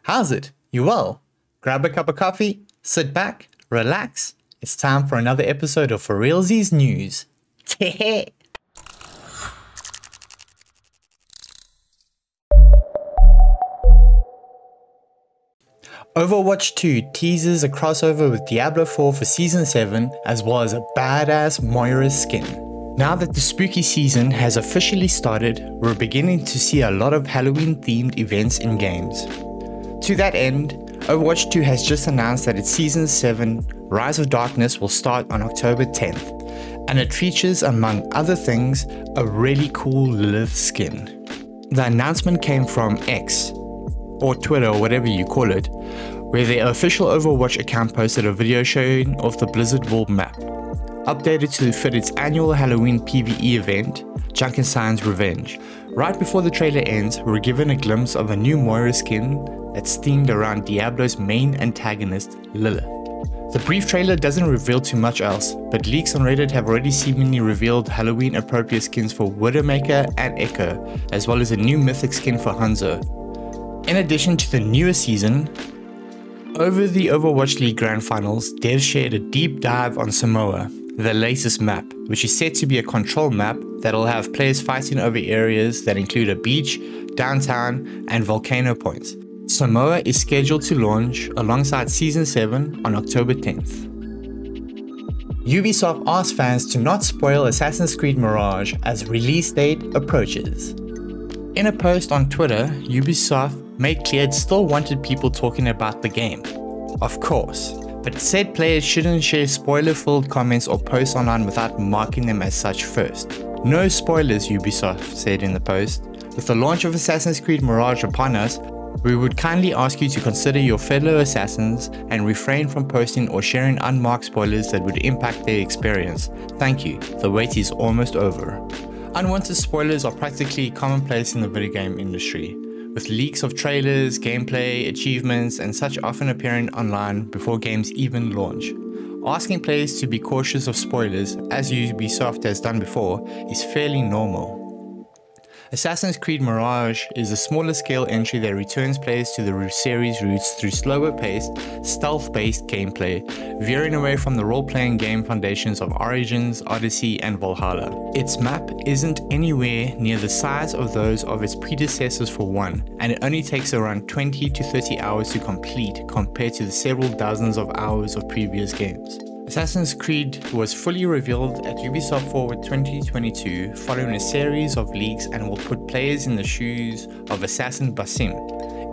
How's it? You well? Grab a cup of coffee, sit back, relax. It's time for another episode of Forealzies News. Overwatch 2 teases a crossover with Diablo 4 for Season 7, as well as a badass Moira skin. Now that the spooky season has officially started, we're beginning to see a lot of Halloween-themed events in games. To that end, Overwatch 2 has just announced that its Season 7 Rise of Darkness will start on October 10th, and it features, among other things, a really cool Lilith skin. The announcement came from X, or Twitter or whatever you call it, where their official Overwatch account posted a video showing off the Blizzard World map, updated to fit its annual Halloween PvE event, Junkenstein's Revenge. Right before the trailer ends, we're given a glimpse of a new Moira skin that's themed around Diablo's main antagonist, Lilith. The brief trailer doesn't reveal too much else, but leaks on Reddit have already seemingly revealed Halloween appropriate skins for Widowmaker and Echo, as well as a new mythic skin for Hanzo. In addition to the newer season, over the Overwatch League Grand Finals, devs shared a deep dive on Samoa, the latest map, which is set to be a control map that'll have players fighting over areas that include a beach, downtown, and volcano points. Samoa is scheduled to launch alongside Season 7 on October 10th. Ubisoft asked fans to not spoil Assassin's Creed Mirage as release date approaches. In a post on Twitter, Ubisoft made clear it still wanted people talking about the game, of course, but said players shouldn't share spoiler-filled comments or posts online without marking them as such first. No spoilers, Ubisoft said in the post. With the launch of Assassin's Creed Mirage upon us, we would kindly ask you to consider your fellow assassins and refrain from posting or sharing unmarked spoilers that would impact their experience. Thank you, the wait is almost over. Unwanted spoilers are practically commonplace in the video game industry, with leaks of trailers, gameplay, achievements, and such often appearing online before games even launch. Asking players to be cautious of spoilers, as Ubisoft has done before, is fairly normal. Assassin's Creed Mirage is a smaller scale entry that returns players to the series' roots through slower paced, stealth-based gameplay, veering away from the role-playing game foundations of Origins, Odyssey, and Valhalla. Its map isn't anywhere near the size of those of its predecessors for one, and it only takes around 20 to 30 hours to complete compared to the several dozens of hours of previous games. Assassin's Creed was fully revealed at Ubisoft Forward 2022 following a series of leaks and will put players in the shoes of Assassin Basim.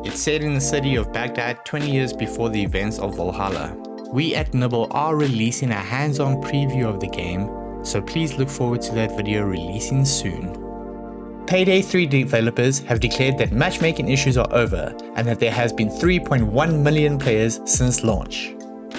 It's set in the city of Baghdad 20 years before the events of Valhalla. We at Nibble are releasing a hands-on preview of the game, so please look forward to that video releasing soon. Payday 3 developers have declared that matchmaking issues are over and that there has been 3.1 million players since launch.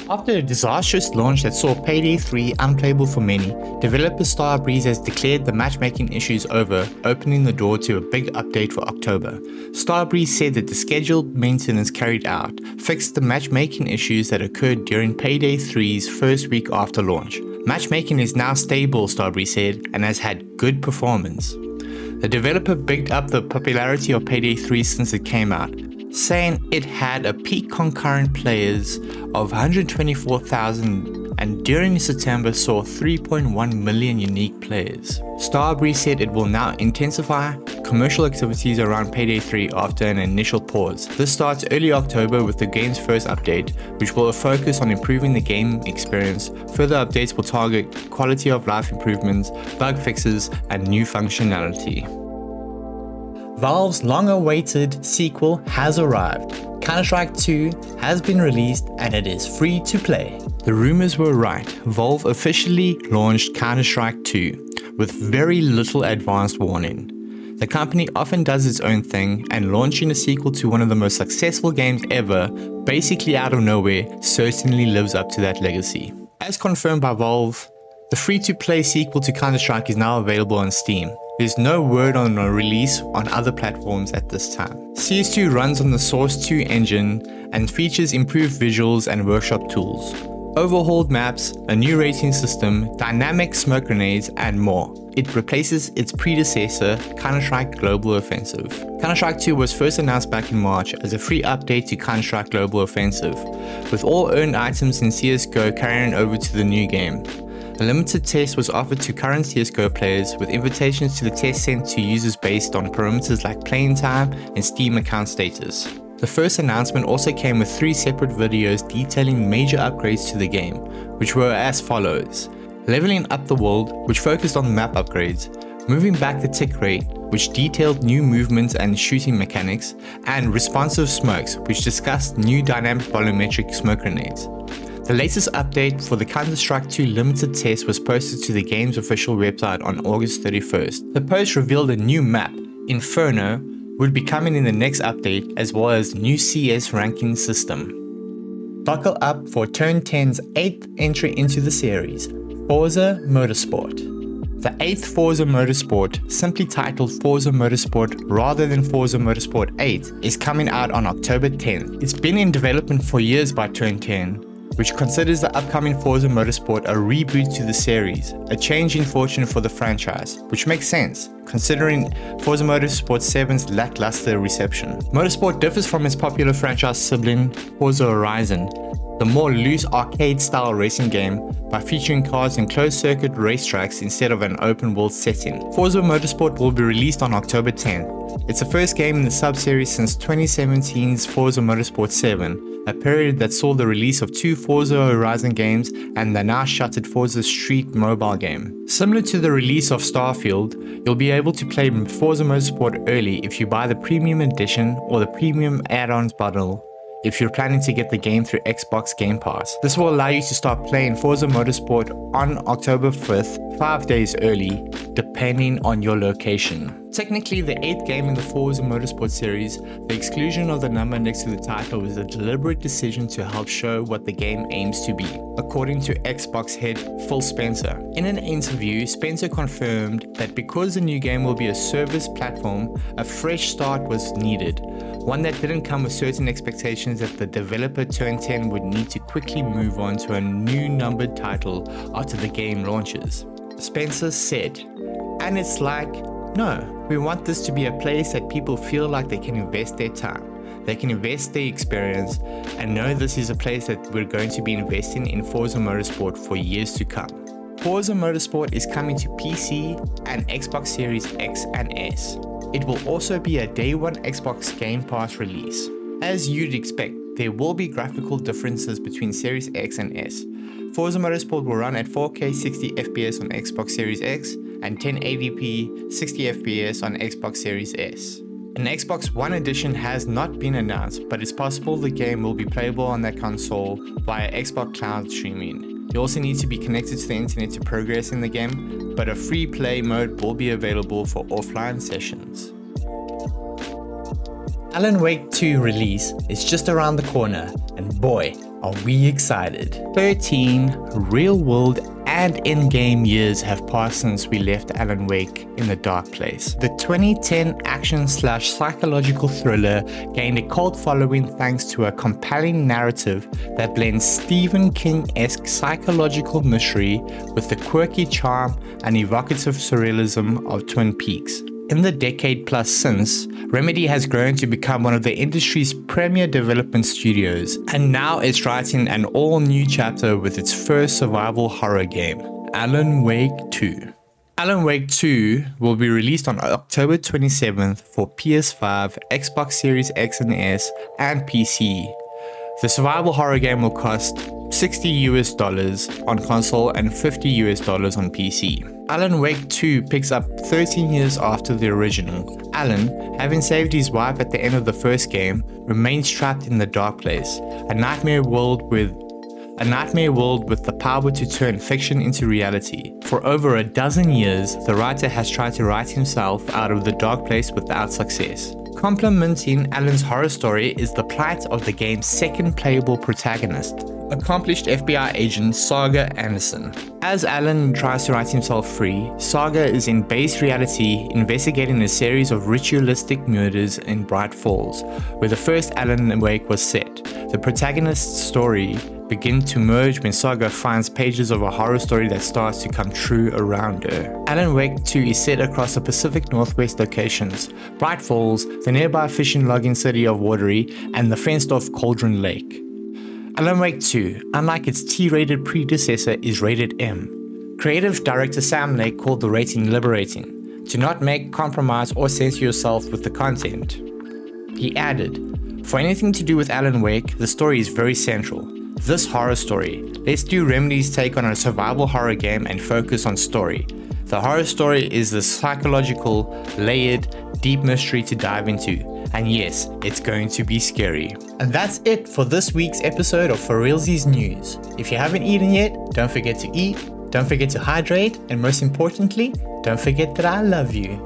After a disastrous launch that saw Payday 3 unplayable for many, developer Starbreeze has declared the matchmaking issues over, opening the door to a big update for October. Starbreeze said that the scheduled maintenance carried out fixed the matchmaking issues that occurred during Payday 3's first week after launch. Matchmaking is now stable, Starbreeze said, and has had good performance. The developer bigged up the popularity of Payday 3 since it came out, saying it had a peak concurrent players of 124,000 and during September saw 3.1 million unique players. Starbreeze said it will now intensify commercial activities around Payday 3 after an initial pause. This starts early October with the game's first update, which will focus on improving the game experience. Further updates will target quality of life improvements, bug fixes, and new functionality. Valve's long-awaited sequel has arrived. Counter-Strike 2 has been released and it is free to play. The rumors were right. Valve officially launched Counter-Strike 2 with very little advanced warning. The company often does its own thing, and launching a sequel to one of the most successful games ever, basically out of nowhere, certainly lives up to that legacy. As confirmed by Valve, the free-to-play sequel to Counter-Strike is now available on Steam. There's no word on a release on other platforms at this time. CS2 runs on the Source 2 engine and features improved visuals and workshop tools. overhauled maps, a new rating system, dynamic smoke grenades, and more. It replaces its predecessor, Counter-Strike Global Offensive. Counter-Strike 2 was first announced back in March as a free update to Counter-Strike Global Offensive, with all earned items in CSGO carrying over to the new game. A limited test was offered to current CSGO players, with invitations to the test sent to users based on parameters like playing time and Steam account status. The first announcement also came with 3 separate videos detailing major upgrades to the game, which were as follows: leveling up the world, which focused on map upgrades, moving back the tick rate, which detailed new movements and shooting mechanics, and responsive smokes, which discussed new dynamic volumetric smoke grenades. The latest update for the Counter-Strike 2 limited test was posted to the game's official website on August 31st. The post revealed a new map, Inferno, would be coming in the next update, as well as new CS ranking system. Buckle up for Turn 10's 8th entry into the series, Forza Motorsport. The 8th Forza Motorsport, simply titled Forza Motorsport rather than Forza Motorsport 8, is coming out on October 10th. It's been in development for years by Turn 10, which considers the upcoming Forza Motorsport a reboot to the series, a change in fortune for the franchise, which makes sense, considering Forza Motorsport 7's lackluster reception. Motorsport differs from its popular franchise sibling, Forza Horizon, the more loose arcade-style racing game, by featuring cars in closed-circuit racetracks instead of an open-world setting. Forza Motorsport will be released on October 10th. It's the first game in the sub-series since 2017's Forza Motorsport 7, a period that saw the release of 2 Forza Horizon games and the now shuttered Forza Street mobile game. Similar to the release of Starfield, you'll be able to play Forza Motorsport early if you buy the Premium Edition or the Premium Add-ons bundle if you're planning to get the game through Xbox Game Pass. This will allow you to start playing Forza Motorsport on October 5th, 5 days early, depending on your location. Technically, the 8th game in the Forza Motorsport series, the exclusion of the number next to the title was a deliberate decision to help show what the game aims to be, according to Xbox head Phil Spencer. In an interview, Spencer confirmed that because the new game will be a service platform, a fresh start was needed, one that didn't come with certain expectations that the developer Turn 10 would need to quickly move on to a new numbered title after the game launches. Spencer said, "And it's like, no, we want this to be a place that people feel like they can invest their time, they can invest their experience, and know this is a place that we're going to be investing in Forza Motorsport for years to come." Forza Motorsport is coming to PC and Xbox Series X and S. It will also be a day one Xbox Game Pass release. As you'd expect, there will be graphical differences between Series X and S. Forza Motorsport will run at 4K 60 FPS on Xbox Series X and 1080p 60 FPS on Xbox Series S. An Xbox One edition has not been announced, but it's possible the game will be playable on that console via Xbox Cloud streaming. You also need to be connected to the internet to progress in the game, but a free play mode will be available for offline sessions. Alan Wake 2 release is just around the corner, and boy, are we excited. 13 real-world and in-game years have passed since we left Alan Wake in the dark place. The 2010 action/psychological thriller gained a cult following thanks to a compelling narrative that blends Stephen King-esque psychological mystery with the quirky charm and evocative surrealism of Twin Peaks. In the decade plus since, Remedy has grown to become one of the industry's premier development studios, and now it's writing an all-new chapter with its first survival horror game, Alan Wake 2. Alan Wake 2 will be released on October 27th for PS5, Xbox Series X and S, and PC. The survival horror game will cost $60 on console and $50 on PC. Alan Wake 2 picks up 13 years after the original. Alan, having saved his wife at the end of the first game, remains trapped in the dark place, a nightmare world with the power to turn fiction into reality. For over a dozen years, the writer has tried to write himself out of the dark place without success. Complementing Alan's horror story is the plight of the game's second playable protagonist, accomplished FBI agent Saga Anderson. As Alan tries to write himself free, Saga is in base reality investigating a series of ritualistic murders in Bright Falls, where the first Alan Wake was set. The protagonist's story begin to merge when Saga finds pages of a horror story that starts to come true around her. Alan Wake 2 is set across the Pacific Northwest locations, Bright Falls, the nearby fishing logging city of Watery, and the fenced-off Cauldron Lake. Alan Wake 2, unlike its T-rated predecessor, is rated M. Creative director Sam Lake called the rating liberating, to not make, compromise, or censor yourself with the content. He added, "For anything to do with Alan Wake, the story is very central. This horror story. Let's do Remedy's take on a survival horror game and focus on story. The horror story is the psychological, layered, deep mystery to dive into. And yes, it's going to be scary." And that's it for this week's episode of Forealzies News. If you haven't eaten yet, don't forget to eat, don't forget to hydrate, and most importantly, don't forget that I love you.